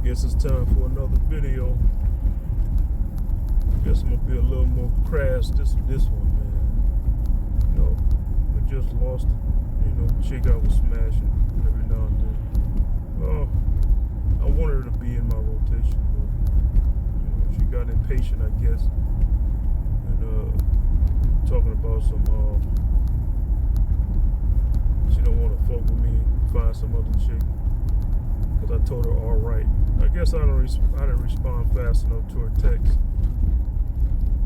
Guess it's time for another video. Guess I'm gonna be a little more crass this one, man. You know, I just lost it. Chick I was smashing every now and then. Oh, I wanted her to be in my rotation, but she got impatient, I guess, and talking about some. She don't want to fuck with me. Find some other chick. Cause I told her all right. I guess I didn't respond fast enough to her text.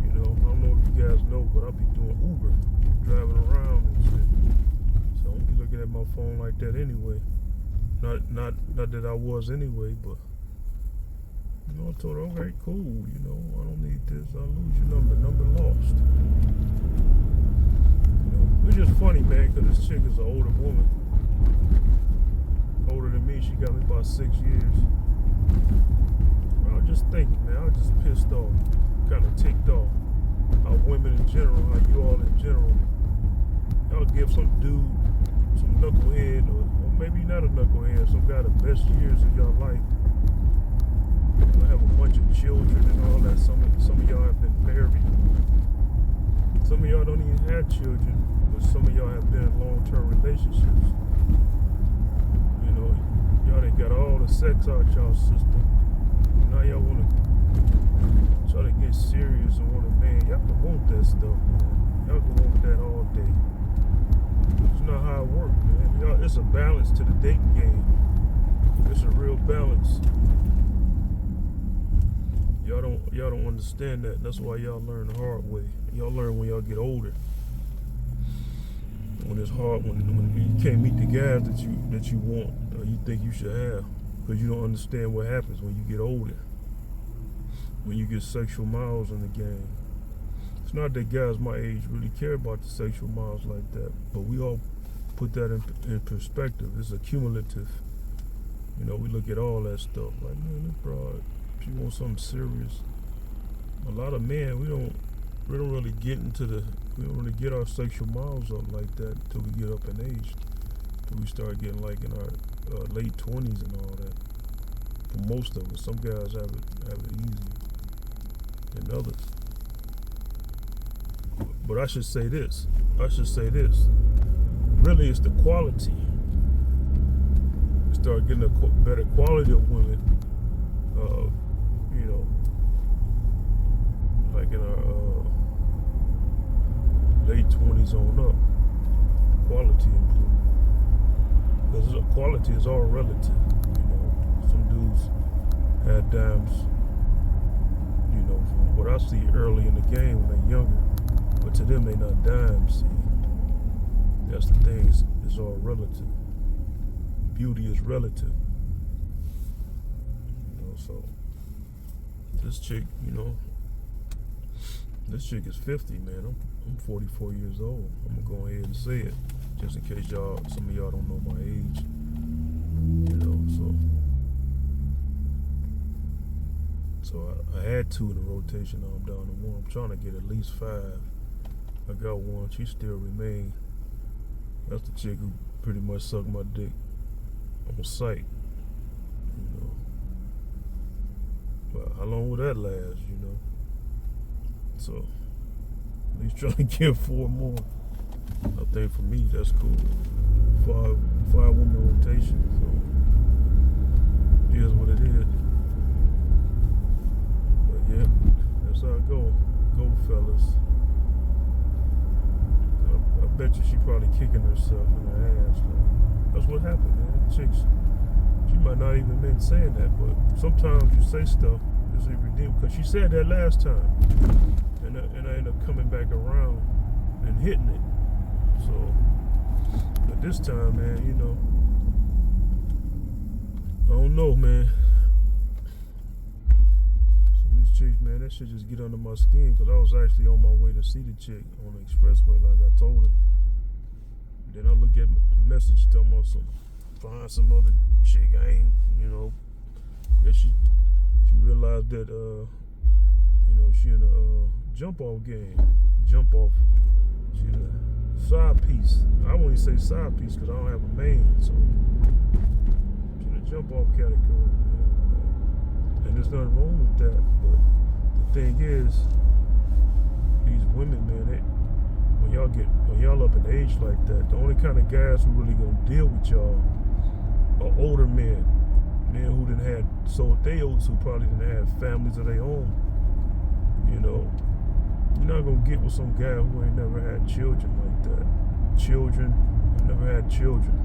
I don't know if you guys know, but I'll be doing Uber, driving around and shit. So I won't be looking at my phone like that anyway. Not that I was anyway, but I told her, okay, cool. I don't need this. I'll lose your number lost. It's just funny, man, because this chick is an older woman. Older than me. She got me about 6 years. I was just thinking, man, I was just pissed off, kind of ticked off. How women in general, how you all in general, y'all give some dude, some knucklehead, or maybe not a knucklehead, some guy the best years of your life. I have a bunch of children and all that. Some of y'all have been married. Some of y'all don't even have children, but some of y'all have been in long-term relationships. Y'all done got all the sex out y'all system. Now y'all want to try to get serious and want a man. Y'all can want that stuff, man. Y'all can want that all day. It's not how it works, man. Y'all, it's a balance to the dating game. It's a real balance. Y'all don't understand that. That's why y'all learn the hard way. Y'all learn when y'all get older. When it's hard, when you can't meet the guys that you want or you think you should have, because you don't understand what happens when you get older. When you get sexual miles in the game. It's not that guys my age really care about the sexual miles like that, but we all put that in perspective. It's accumulative. We look at all that stuff like, man, this broad, she wants something serious. A lot of men, we don't really we don't really get our sexual miles up like that until we get up in age. Till we start getting like in our late 20s and all that. For most of us, some guys have it easier than others. But I should say this. Really, it's the quality. We start getting a better quality of women. Like in our late 20s on up, quality improvement. Because quality is all relative. Some dudes had dimes, from what I see early in the game when they're younger, but to them they not dimes. See, that's the thing. It's all relative. Beauty is relative. So this chick, this chick is 50, man. I'm 44 years old. I'm gonna go ahead and say it, just in case some of y'all don't know my age. So I had 2 in the rotation. Now I'm down to 1. I'm trying to get at least 5. I got 1. She still remains. That's the chick who pretty much sucked my dick on sight. But how long will that last? So at least trying to get 4 more. I think for me that's cool. 5 woman rotation. So it is what it is. But yeah, that's how it go. Go, fellas. I bet you she probably kicking herself in the ass. That's what happened, man. Chicks, she might not even been saying that, but sometimes you say stuff it's irredeemable. Because she said that last time, and I ended up coming back around and hitting it. So, but this time, man, I don't know, man. Some of these chicks, man, that shit just get under my skin. Because I was actually on my way to see the chick on the expressway, like I told her. Then I look at the message, talking about find some other chick. I ain't, that she realized that, she in a jump off game. Jump off. She in a side piece. I won't even say side piece because I don't have a main. So she in a jump off category, man. And there's nothing wrong with that. But the thing is, these women, man, when y'all up in age like that, the only kind of guys who really gonna deal with y'all are older men who done had sold their oats, who probably didn't have families of their own. You know, you're not gonna get with some guy who ain't never had children like that. I never had children.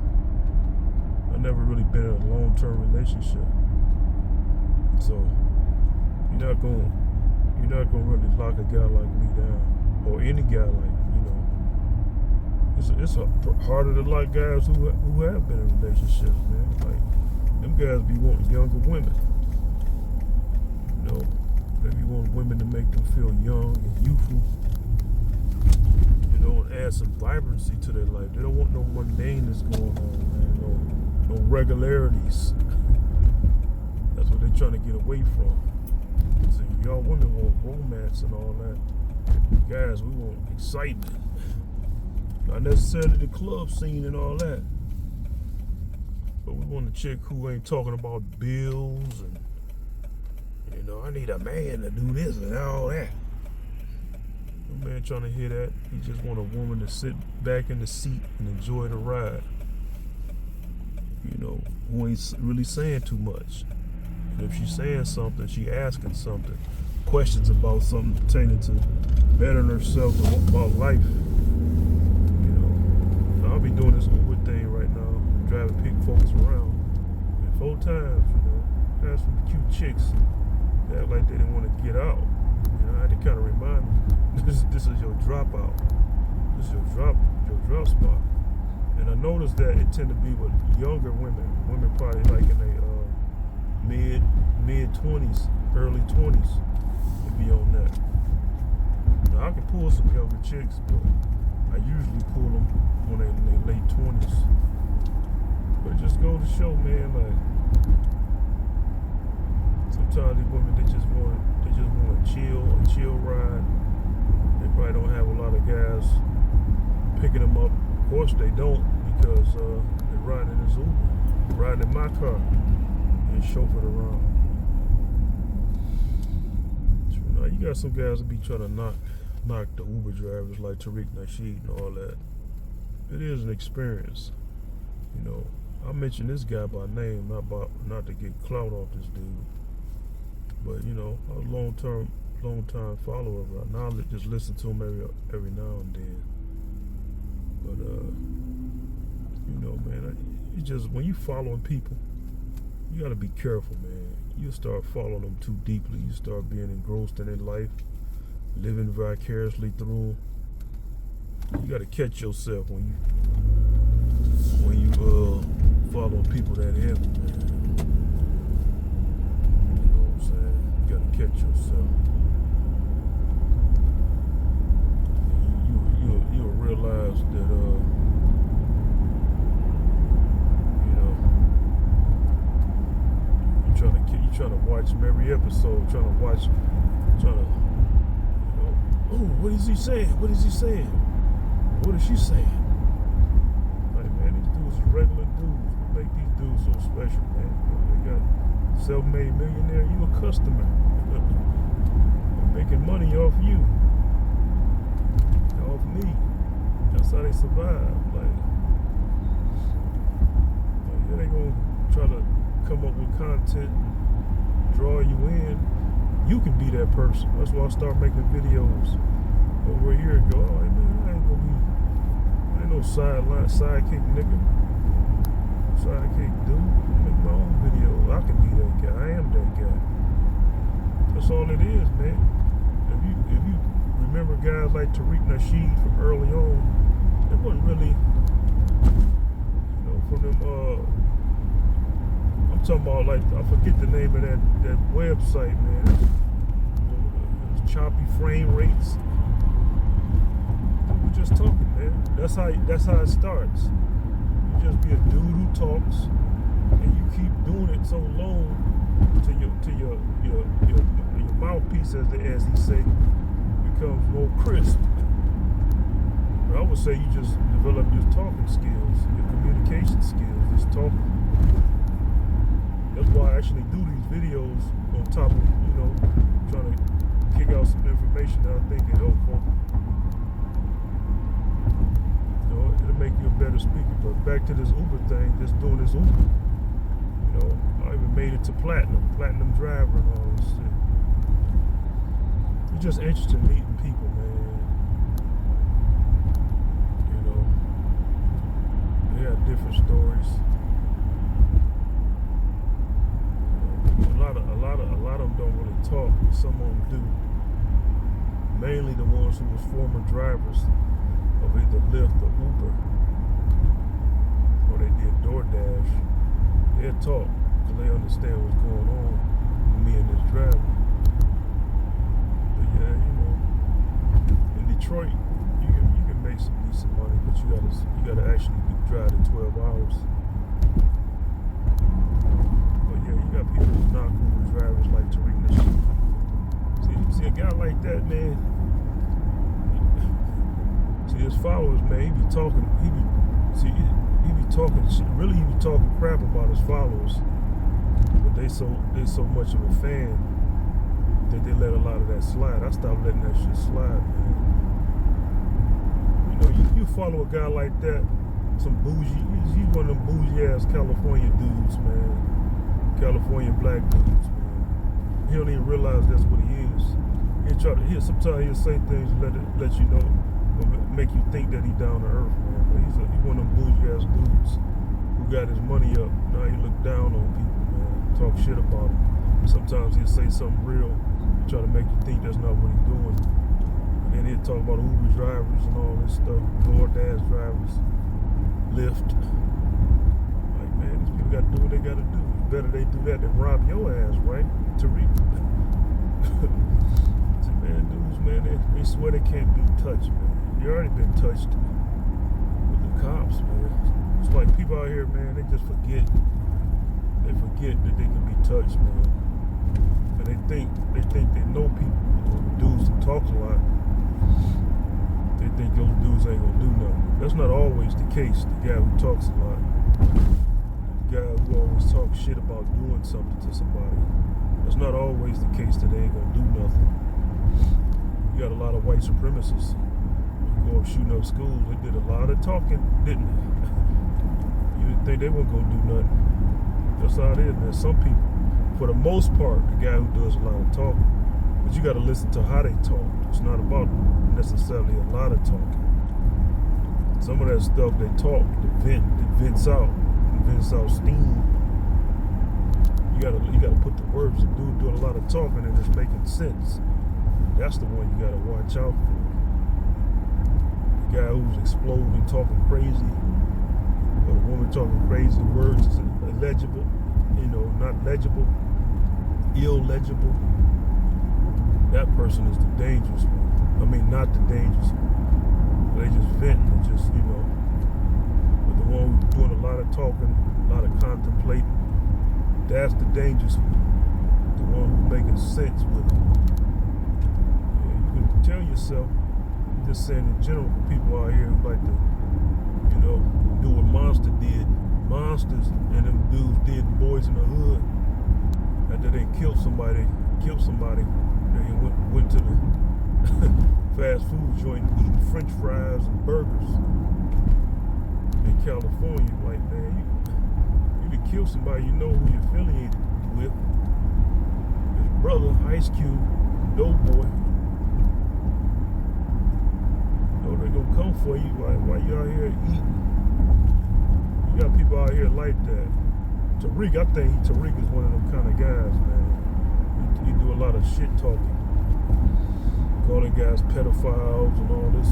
I never really been in a long-term relationship. So you're not gonna really lock a guy like me down, or any guy like, you know. It's harder to lock guys who have been in relationships, man. Like, them guys be wanting younger women. You know, they be wanting women to make them feel young and youthful. You know, and add some vibrancy to their life. They don't want no mundaneness going on, man. No regularities. That's what they're trying to get away from. So y'all women want romance and all that. Guys, we want excitement. Not necessarily the club scene and all that. But we want a chick who ain't talking about bills and, you know, I need a man to do this and all that. No man trying to hear that. He just want a woman to sit back in the seat and enjoy the ride. You know, who ain't really saying too much. And if she's saying something, she asking something, questions about something pertaining to bettering herself about life. You know, I'll be doing this Uber thing right now, driving folks around. And 4 times, you know, had some cute chicks that act like they didn't want to get out. You know, I had to kind of remind them, this is your dropout. This is your drop spot. And I noticed that it tend to be with younger women probably like in their mid 20s, early 20s, to be on that. Now I can pull some younger chicks, but I usually pull them when they're in their late 20s. But it just goes to show, man, like sometimes these women they just want a chill ride. They probably don't have a lot of guys picking them up. Of course they don't, because they're riding in this Uber, riding in my car. And chauffeured around. You know, you got some guys that be trying to knock the Uber drivers like Tariq Nasheed and all that. It is an experience. You know, I mention this guy by name, not to get clout off this dude. But you know, I was a long time follower of it. Now I just listen to him every now and then. But you know, man, you just when you following people, you gotta be careful, man. You start following them too deeply. You start being engrossed in their life, living vicariously through them. You gotta catch yourself when you following people that heavy, man. You know what I'm saying? You gotta catch yourself. You'll realize that you trying to watch them every episode, you know, oh, what is he saying? What is he saying? What is she saying? Like, man, these dudes are regular dudes. What make these dudes so special, man? They got self-made millionaire, you a customer. They're making money off you. Off me. That's how they survive. Like yeah, they gonna try to come up with content, draw you in. You can be that person. That's why I started making videos over a year ago. I'm like, man, I ain't no sidekick nigga. Sidekick dude. I make my own videos. I can be that guy. I am that guy. That's all it is, man. If you remember guys like Tariq Nasheed from early on, it wasn't really, you know, from them I'm talking about, like, I forget the name of that website, man. It was choppy frame rates. We're just talking, man. That's how it starts. You just be a dude who talks, and you keep doing it so long till your mouthpiece, as he say, becomes more crisp. But I would say you just develop your talking skills, your communication skills, just talking. That's why I actually do these videos on top of, trying to kick out some information that I think is helpful. It'll make you a better speaker. But back to this Uber thing, just doing this Uber. I even made it to platinum driver and all this shit. It's just interesting meeting people, man. They have different stories. A lot of them don't really talk, but some of them do. Mainly the ones who was former drivers of either Lyft or Uber, or they did DoorDash. They'll talk because they understand what's going on with me and this driver. But yeah, in Detroit, you can make some decent money, but you gotta actually drive the 12 hours. But yeah, you got people who knock Uber drivers like Tariq Nasheed. See a guy like that, man. See his followers, man. He be talking shit. Really, he be talking crap about his followers. But they so much of a fan that they let a lot of that slide. I stopped letting that shit slide, man. You follow a guy like that, some bougie. He's one of them bougie ass California dudes, man. California black dudes, man. He don't even realize that's what he is. Sometimes he'll say things and let you know, make you think that he's down to earth, man. But he's one of them bougie ass dudes who got his money up. Now he look down on people, man. Talk shit about him. Sometimes he'll say something real, try to make you think that's not what he's doing. And then he'll talk about Uber drivers and all this stuff, DoorDash drivers, Lyft. Like, man, these people got to do what they got to do. It's better they do that than rob your ass, right? Tariq. Man, dudes, man, they swear they can't be touched, man. You already been touched with the cops, man. It's like people out here, man, they just forget. They forget that they can be touched, man. And they think they know people, dudes who talk a lot. They think those dudes ain't gonna do nothing. That's not always the case. The guy who talks a lot, the guy who always talks shit about doing something to somebody. That's not always the case that they ain't gonna do nothing. You got a lot of white supremacists who go up shooting up schools. They did a lot of talking, didn't they? You didn't think they weren't gonna do nothing. That's how it is, man. Some people, for the most part, the guy who does a lot of talking, but you got to listen to how they talk. It's not about necessarily a lot of talking. Some of that stuff they talk, it vents out steam. You gotta put the words. The dude doing a lot of talking and it's making sense. That's the one you gotta watch out for. The guy who's exploding, talking crazy, or the woman talking crazy words is illegible, not legible, illegible. That person is the dangerous one. I mean, not the dangerous one. They just venting and just, But the one who's doing a lot of talking, a lot of contemplating, that's the dangerous one. The one who's making sense with it. Tell yourself, I'm just saying in general, for people out here who like to, do what Monster did. Monsters and them dudes did Boys in the Hood. After they killed somebody, they went to the fast food joint eating French fries and burgers in California. Like, man, you can kill somebody you know who you're affiliated with. His brother, Ice Cube, Doughboy. They're gonna come for you while you out here eating. You got people out here like that. Tariq, I think Tariq is one of them kind of guys, man. He do a lot of shit talking, calling guys pedophiles and all this.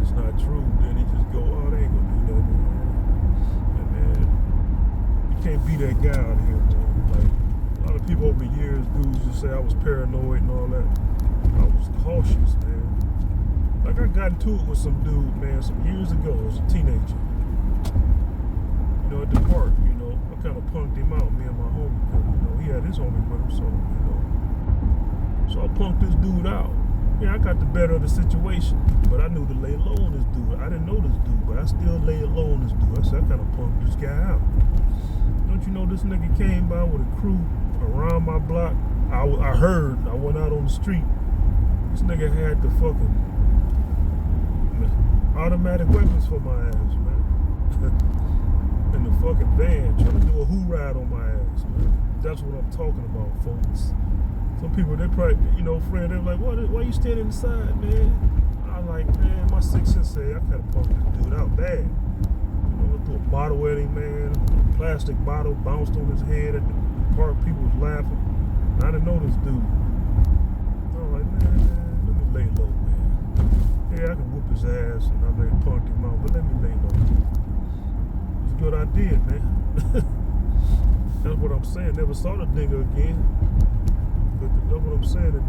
It's not true. Then he just go, oh, they ain't gonna do nothing. And man, you can't be that guy out here, man. Like a lot of people over the years, dudes just say I was paranoid and all that. I was cautious, man. Like I got into it with some dude, man, some years ago as a teenager. At the park, I kind of punked him out, me and my homie, because, he had his homie with him, so I punked this dude out. Yeah, I got the better of the situation, but I knew to lay low on this dude. I didn't know this dude, but I still laid low on this dude. I said, I kind of punked this guy out. Don't you know this nigga came by with a crew around my block? I heard, I went out on the street. This nigga had the fucking automatic weapons for my ass, man. In the fucking van, trying to do a hoorah on my ass, man. That's what I'm talking about, folks. Some people, they probably, you know, friend, they're like, why you standing inside, man? I'm like, man, my sixth sense say, I kind of punked this dude out bad. You know, I threw a bottle at him, man. A plastic bottle bounced on his head at the park. People was laughing. I didn't know this dude. I'm like, man, let me lay low, man. Yeah, I can whoop his ass and I may punked him out, but let me lay low. It's a good idea, man. That's what I'm saying. Never saw the nigga again. But that's what I'm saying. The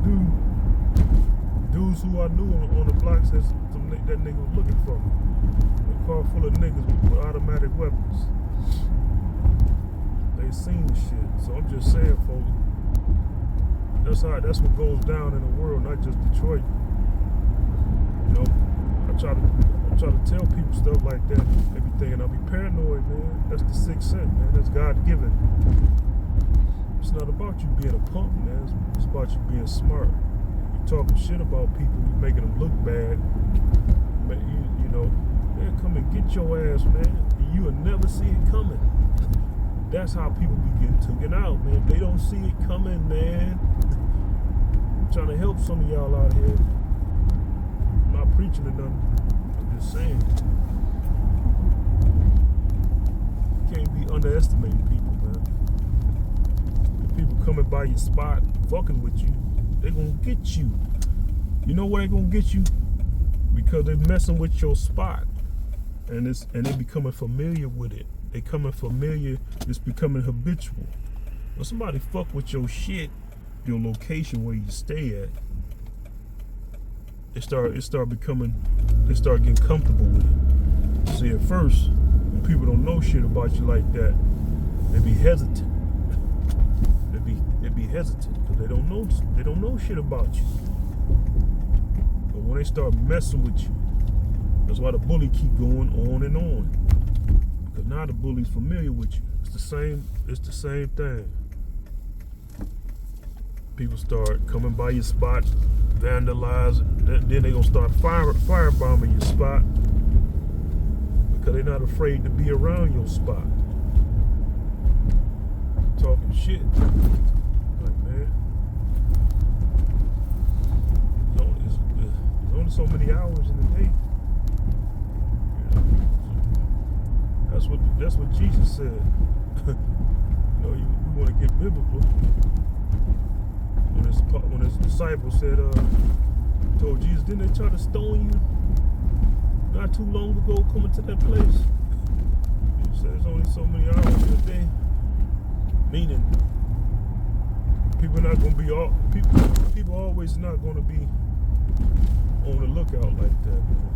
dudes who I knew on the block said that nigga was looking for me. A car full of niggas with automatic weapons. They seen the shit. So I'm just saying, folks. That's what goes down in the world, not just Detroit. You know, I try to tell people stuff like that. They be thinking I'll be paranoid, man. That's the sixth sense, man. That's God given. It's not about you being a punk, man. It's about you being smart. You talking shit about people, you making them look bad. You know, man, come and get your ass, man. You will never see it coming. That's how people be getting taken out, man. They don't see it coming, man. I'm trying to help some of y'all out here. I'm not preaching or nothing. I'm just saying. You can't be underestimating people, man. If people coming by your spot, fucking with you, they gonna get you. You know why they gonna get you? Because they're messing with your spot. And they becoming familiar with it. They coming familiar, it's becoming habitual. When somebody fuck with your shit, your location where you stay at, they start getting comfortable with it. See, at first, when people don't know shit about you like that, they be hesitant. They be hesitant because they don't know shit about you. But when they start messing with you, that's why the bully keep going on and on. Because now the bully's familiar with you. It's the same thing. People start coming by your spot, vandalizing, then they gonna start firebombing your spot because they're not afraid to be around your spot. Talking shit. Like, man, there's only so many hours in the day. That's what Jesus said. You know, you want to get biblical. When his disciples told Jesus, didn't they try to stone you not too long ago coming to that place? He said there's only so many hours in a day. Meaning, people not gonna be people always not gonna be on the lookout like that, man.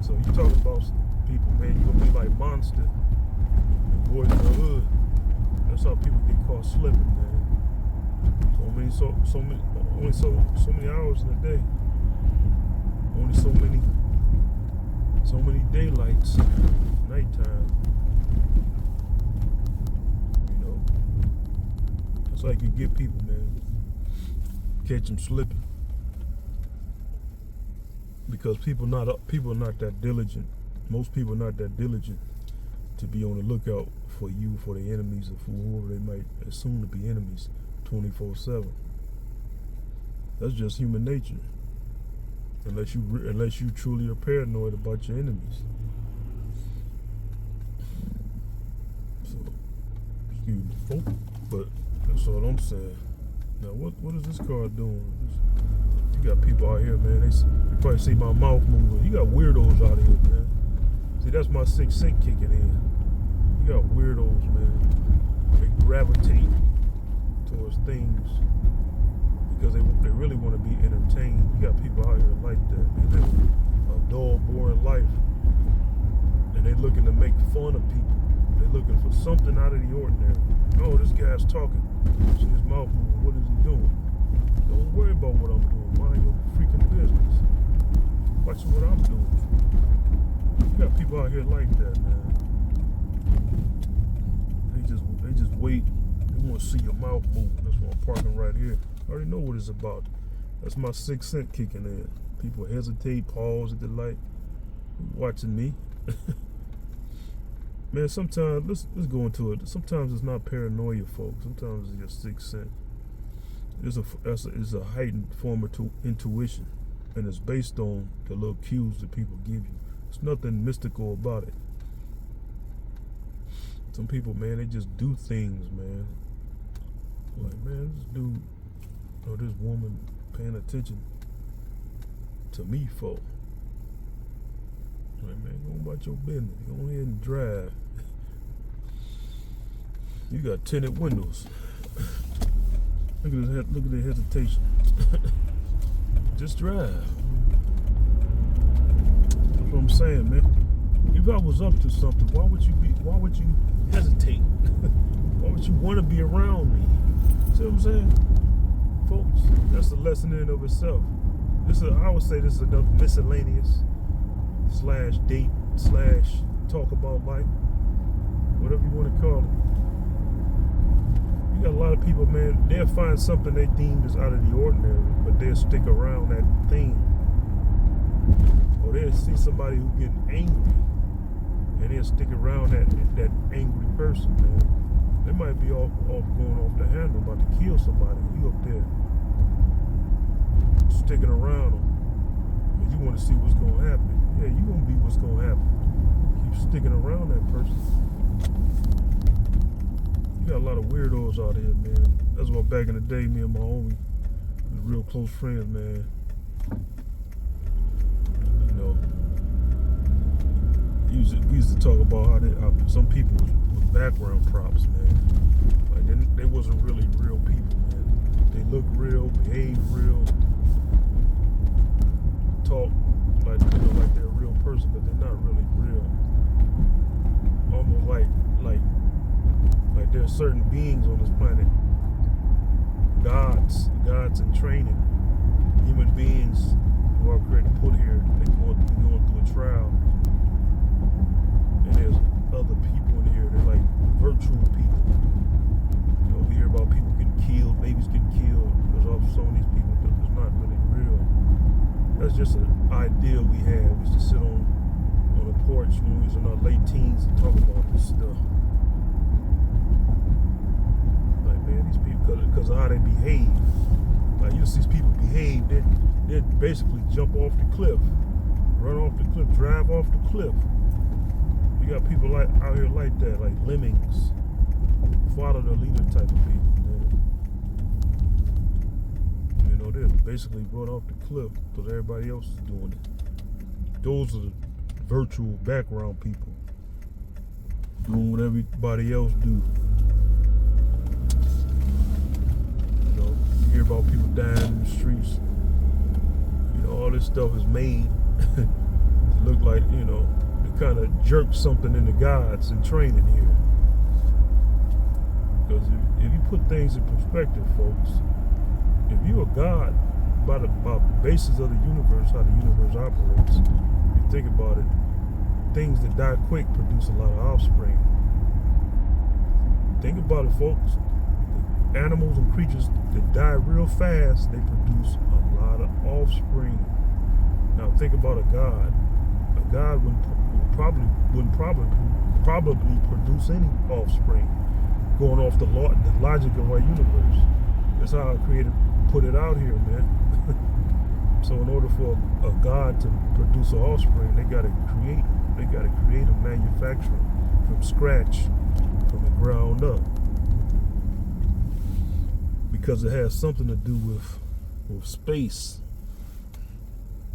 So you talking about people, man, you gonna be like Monster, the Boys in the Hood. That's how people get caught slipping, man. Only so many hours in a day. Only so many daylights, nighttime. You know, that's how you can get people, man. Catch them slipping. Because people are not that diligent. Most people are not that diligent to be on the lookout for you, for the enemies, or for whoever they might assume to be enemies 24/7. That's just human nature. Unless you truly are paranoid about your enemies. So, excuse me, folks, but that's all I'm saying. Now, what is this car doing? You got people out here, man. They probably see my mouth moving. You got weirdos out here, man. See, that's my sixth sense kicking in. You got weirdos, man. They gravitate towards things because they really want to be entertained. You got people out here like that. They live a dull, boring life, and they looking to make fun of people. They're looking for something out of the ordinary. Oh, this guy's talking. See his mouth moving. What is he doing? Don't worry about what I'm doing. Mind your freaking business. Watch what I'm doing. You got people out here like that, man. They just wait. They want to see your mouth move. That's why I'm parking right here. I already know what it's about. That's my 6th sense kicking in. People hesitate, pause at the light. Watching me. Man, sometimes let's go into it. Sometimes it's not paranoia, folks. Sometimes it's your 6th sense. It's a heightened form of intuition, and it's based on the little cues that people give you. There's nothing mystical about it. Some people, man, they just do things, man. Like, man, this dude or this woman paying attention to me, folk. Like, man, go about your business. Go ahead and drive. You got tinted windows. Look at the hesitation. Just drive. That's what I'm saying, man. If I was up to something, why would you hesitate? Why would you want to be around me? See what I'm saying? Folks, that's a lesson in and of itself. I would say this is another miscellaneous / date / talk about life. Whatever you want to call it. You got a lot of people, man, they'll find something they deem is out of the ordinary, but they'll stick around that thing. Or they'll see somebody who getting angry, and they'll stick around that angry person, man. They might be off going off the handle, about to kill somebody. You up there sticking around them, but you want to see what's going to happen. Yeah, you going to be what's going to happen. Keep sticking around that person. You got a lot of weirdos out here, man. That's why back in the day, me and my homie was real close friends, man. You know, we used to talk about how some people was background props, man. Like they wasn't really real people, man. They look real, behave real, talk like they're a real person, but they're not really real. Almost like there are certain beings on this planet, gods in training, human beings who are created put here. They're going through a trial, and there's other people in here. They're like virtual people. You know, we hear about people getting killed, babies getting killed because of some of these people that's not really real. That's just an idea we had. We used to sit on a porch when we was in our late teens and talk about this stuff. Like, man, these people, because of how they behave. Like, you see these people behave, they'd basically jump off the cliff, run off the cliff, drive off the cliff. You got people out here like that, like lemmings, follow the leader type of people, man. You know, they're basically run off the cliff because everybody else is doing it. Those are the virtual background people doing what everybody else do. You know, you hear about people dying in the streets. You know, all this stuff is made to look like, you know, kind of jerk something into gods in training here. Because if you put things in perspective, folks, if you're a god by the basis of the universe, how the universe operates, if you think about it, things that die quick produce a lot of offspring. Think about it, folks. The animals and creatures that die real fast, they produce a lot of offspring. Now think about a god. A god wouldn't probably produce any offspring, going off the logic of our universe. That's how our Creator put it out here, man. So in order for a god to produce an offspring, they gotta create a manufacturer from scratch, from the ground up, because it has something to do with space.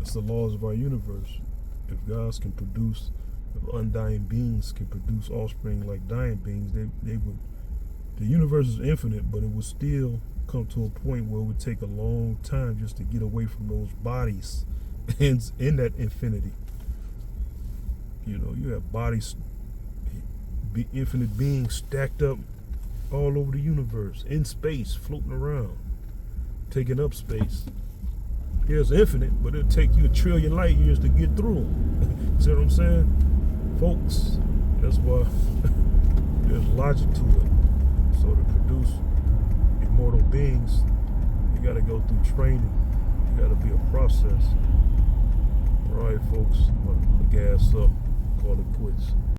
It's the laws of our universe. If gods can produce, if undying beings can produce offspring like dying beings, they would. The universe is infinite, but it would still come to a point where it would take a long time just to get away from those bodies in that infinity. You know, you have bodies, infinite beings stacked up all over the universe, in space, floating around. taking up space. Here's infinite, but it'll take you 1 trillion light years to get through. See what I'm saying? Folks, that's why there's logic to it. So to produce immortal beings, you gotta go through training. You gotta be a process. All right, folks, I'm gonna gas up, call it quits.